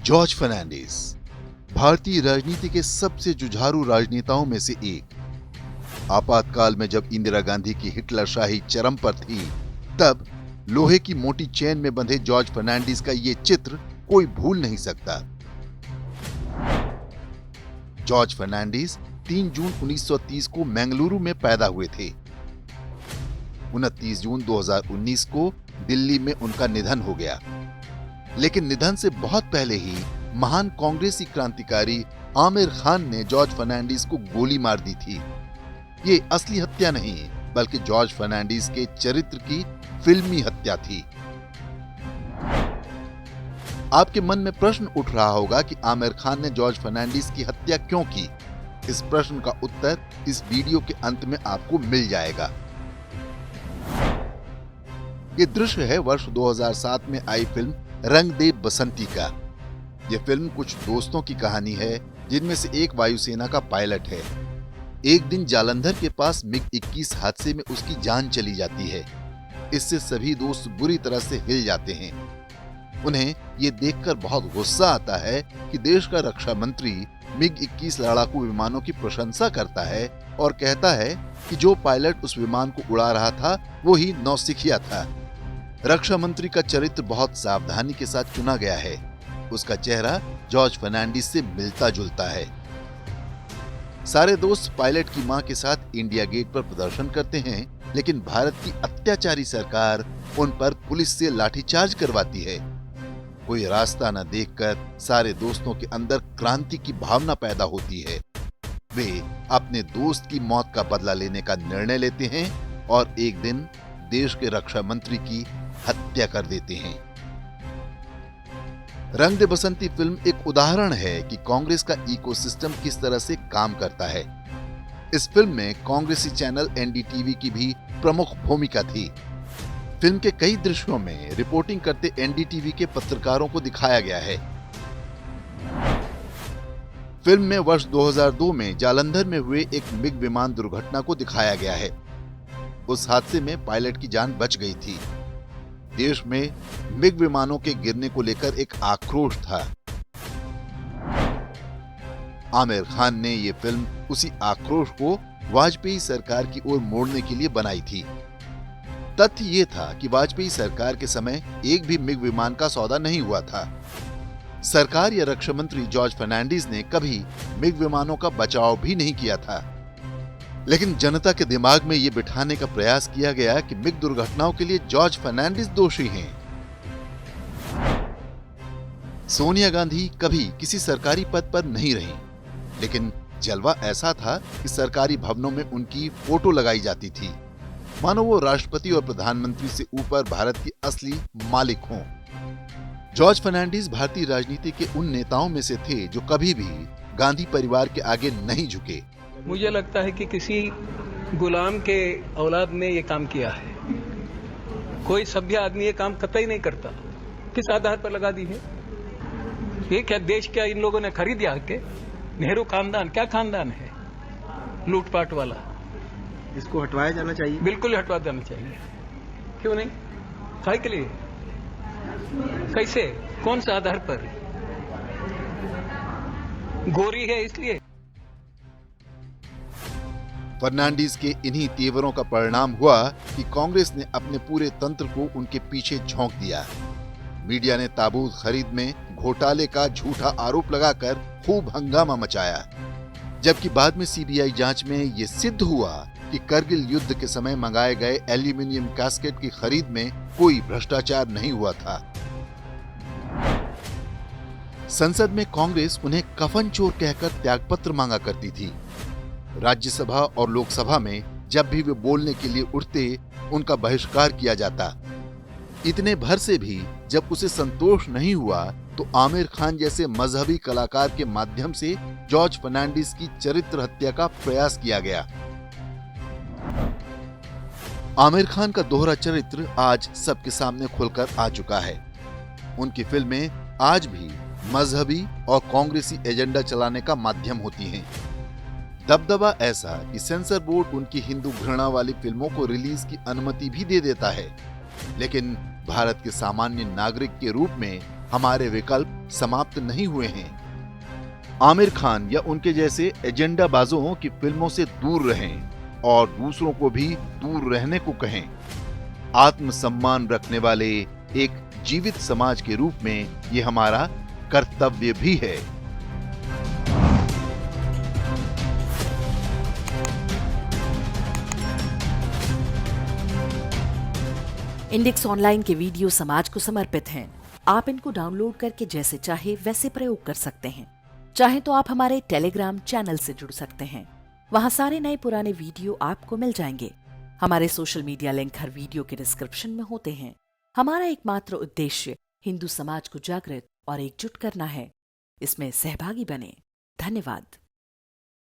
George Fernandes भारतीय राजनीति के सबसे जुझारू राजनेताओं में से एक। आपातकाल में जब इंदिरा गांधी की हिटलरशाही चरम पर थी, तब लोहे की मोटी चेन में बंधे जॉर्ज फर्नांडिस का ये चित्र कोई भूल नहीं सकता। जॉर्ज फर्नांडिस 3 जून 1930 को मंगलुरु में पैदा हुए थे। 29 जून 2019 को दिल्ली में उनका निधन हो गया। लेकिन निधन से बहुत पहले ही महान कांग्रेसी क्रांतिकारी आमिर खान ने जॉर्ज फर्नांडिस को गोली मार दी थी। ये असली हत्या नहीं, बल्कि जॉर्ज फर्नांडिस के चरित्र की फिल्मी हत्या थी। आपके मन में प्रश्न उठ रहा होगा कि आमिर खान ने जॉर्ज फर्नांडिस की हत्या क्यों की। इस प्रश्न का उत्तर इस वीडियो के अंत में आपको मिल जाएगा। ये दृश्य है वर्ष 2007 में आई फिल्म रंग दे बसंती का। यह फिल्म कुछ दोस्तों की कहानी है, जिनमें से एक वायुसेना का पायलट है। एक दिन जालंधर के पास मिग-21 हादसे में उसकी जान चली जाती है। इससे सभी दोस्त बुरी तरह से हिल जाते हैं। उन्हें यह देखकर बहुत गुस्सा आता है कि देश का रक्षा मंत्री मिग-21 लड़ाकू विमानों की प्रशंसा करता है और कहता है कि जो पायलट उस विमान को उड़ा रहा था वो ही नौसिखिया था। रक्षा मंत्री का चरित्र बहुत सावधानी के साथ चुना गया है। उसका चेहरा जॉर्ज फर्नांडिस से मिलता जुलता है। सारे दोस्त पायलट की मां के साथ इंडिया गेट पर प्रदर्शन करते हैं, लेकिन भारत की अत्याचारी सरकार उन पर पुलिस से लाठीचार्ज करवाती है। कोई रास्ता न देखकर सारे दोस्तों के अंदर क्रांति की भावना पैदा होती है। वे अपने दोस्त की मौत का बदला लेने का निर्णय लेते हैं और एक दिन देश के रक्षा मंत्री की हत्या कर देते हैं। रंग दे बसंती फिल्म एक उदाहरण है कि कांग्रेस का इकोसिस्टम किस तरह से काम करता है। इस फिल्म में कांग्रेसी चैनल एनडीटीवी की भी प्रमुख भूमिका थी। फिल्म के कई दृश्यों में रिपोर्टिंग करते एनडीटीवी के पत्रकारों को दिखाया गया है। फिल्म में वर्ष 2002 में जालंधर में हुए एक मिग विमान दुर्घटना को दिखाया गया है। उस हादसे में पायलट की जान बच गई थी। देश में मिग विमानों के गिरने को लेकर एक आक्रोश था। आमिर खान ने यह फिल्म उसी आक्रोश को वाजपेयी सरकार की ओर मोड़ने के लिए बनाई थी। तथ्य यह था कि वाजपेयी सरकार के समय एक भी मिग विमान का सौदा नहीं हुआ था। सरकार या रक्षा मंत्री जॉर्ज फर्नांडिस ने कभी मिग विमानों का बचाव भी नहीं किया था। लेकिन जनता के दिमाग में यह बिठाने का प्रयास किया गया कि मिग दुर्घटनाओं के लिए जॉर्ज फर्नांडिस दोषी हैं। सोनिया गांधी कभी किसी सरकारी पद पर नहीं रही, लेकिन जलवा ऐसा था कि सरकारी भवनों में उनकी फोटो लगाई जाती थी, मानो वो राष्ट्रपति और प्रधानमंत्री से ऊपर भारत की असली मालिक हों। जॉर्ज फर्नांडिस भारतीय राजनीति के उन नेताओं में से थे जो कभी भी गांधी परिवार के आगे नहीं झुके। मुझे लगता है कि किसी गुलाम के औलाद ने ये काम किया है। कोई सभ्य आदमी ये काम कतई नहीं करता। किस आधार पर लगा दी है? ये क्या देश क्या इन लोगों ने खरीद दिया के? नेहरू खानदान क्या खानदान है? लूटपाट वाला। इसको हटवाया जाना चाहिए। बिल्कुल हटवा देना चाहिए। क्यों नहीं? काय के लिए? कैसे? कौन से आधार पर? गोरी है इसलिए? फर्नांडिस के इन्हीं तेवरों का परिणाम हुआ कि कांग्रेस ने अपने पूरे तंत्र को उनके पीछे झोंक दिया। मीडिया ने ताबूत खरीद में घोटाले का झूठा आरोप लगाकर खूब हंगामा मचाया, जबकि बाद में सीबीआई जांच में यह सिद्ध हुआ कि करगिल युद्ध के समय मंगाए गए एल्यूमिनियम कैस्केट की खरीद में कोई भ्रष्टाचार नहीं हुआ था। संसद में कांग्रेस उन्हें कफन चोर कहकर त्यागपत्र मांगा करती थी। राज्यसभा और लोकसभा में जब भी वे बोलने के लिए उठते, उनका बहिष्कार किया जाता। इतने भर से भी जब उसे संतोष नहीं हुआ, तो आमिर खान जैसे मजहबी कलाकार के माध्यम से जॉर्ज फर्नांडिस की चरित्र हत्या का प्रयास किया गया। आमिर खान का दोहरा चरित्र आज सबके सामने खुलकर आ चुका है। उनकी फिल्में आज भी मजहबी और कांग्रेसी एजेंडा चलाने का माध्यम होती हैं। दबदबा ऐसा कि सेंसर बोर्ड उनकी हिंदू घृणा वाली फिल्मों को रिलीज की अनुमति भी दे देता है, लेकिन भारत के सामान्य नागरिक के रूप में हमारे विकल्प समाप्त नहीं हुए हैं। आमिर खान या उनके जैसे एजेंडा बाजों की फिल्मों से दूर रहें और दूसरों को भी दूर रहने को कहें। आत्मसम्मान रखने वाले एक जीवित समाज के रूप में ये हमारा कर्तव्य भी है। इंडेक्स ऑनलाइन के वीडियो समाज को समर्पित हैं। आप इनको डाउनलोड करके जैसे चाहे वैसे प्रयोग कर सकते हैं। चाहे तो आप हमारे टेलीग्राम चैनल से जुड़ सकते हैं। वहां सारे नए पुराने वीडियो आपको मिल जाएंगे। हमारे सोशल मीडिया लिंक हर वीडियो के डिस्क्रिप्शन में होते हैं। हमारा एकमात्र उद्देश्य हिंदू समाज को जागृत और एकजुट करना है। इसमें सहभागी बने। धन्यवाद।